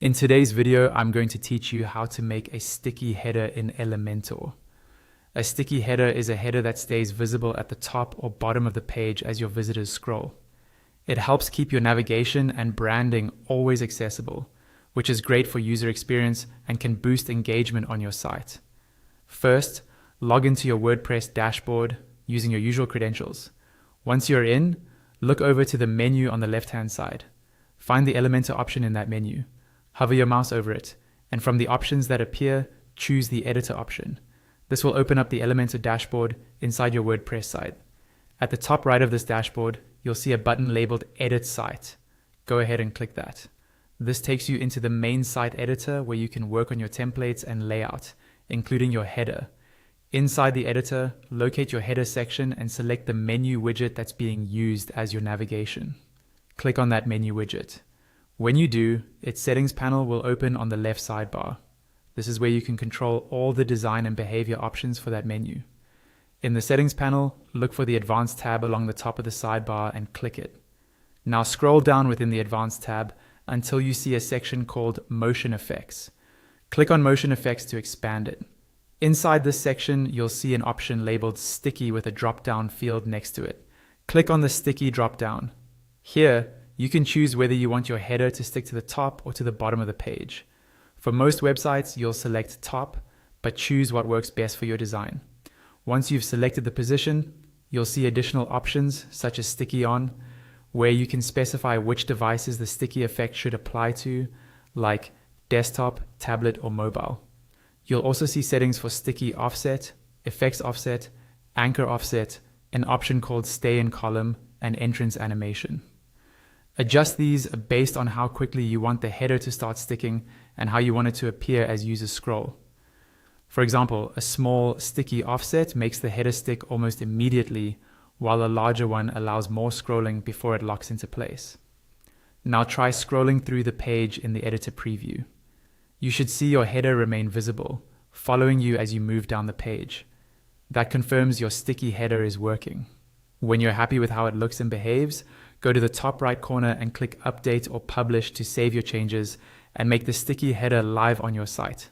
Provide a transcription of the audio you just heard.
In today's video, I'm going to teach you how to make a sticky header in Elementor. A sticky header is a header that stays visible at the top or bottom of the page as your visitors scroll. It helps keep your navigation and branding always accessible, which is great for user experience and can boost engagement on your site. First, log into your WordPress dashboard using your usual credentials. Once you're in, look over to the menu on the left-hand side. Find the Elementor option in that menu. Hover your mouse over it, and from the options that appear, choose the editor option. This will open up the Elementor dashboard inside your WordPress site. At the top right of this dashboard, you'll see a button labeled Edit Site. Go ahead and click that. This takes you into the main site editor where you can work on your templates and layout, including your header. Inside the editor, locate your header section and select the menu widget that's being used as your navigation. Click on that menu widget. When you do, its settings panel will open on the left sidebar. This is where you can control all the design and behavior options for that menu. In the settings panel, look for the Advanced tab along the top of the sidebar and click it. Now scroll down within the Advanced tab until you see a section called Motion Effects. Click on Motion Effects to expand it. Inside this section, you'll see an option labeled Sticky with a drop-down field next to it. Click on the Sticky drop-down. Here, you can choose whether you want your header to stick to the top or to the bottom of the page. For most websites, you'll select top, but choose what works best for your design. Once you've selected the position, you'll see additional options such as Sticky On, where you can specify which devices the sticky effect should apply to, like desktop, tablet, or mobile. You'll also see settings for Sticky Offset, Effects Offset, Anchor Offset, an option called Stay in Column, and Entrance Animation. Adjust these based on how quickly you want the header to start sticking and how you want it to appear as users scroll. For example, a small sticky offset makes the header stick almost immediately, while a larger one allows more scrolling before it locks into place. Now try scrolling through the page in the editor preview. You should see your header remain visible, following you as you move down the page. That confirms your sticky header is working. When you're happy with how it looks and behaves, go to the top right corner and click Update or Publish to save your changes and make the sticky header live on your site.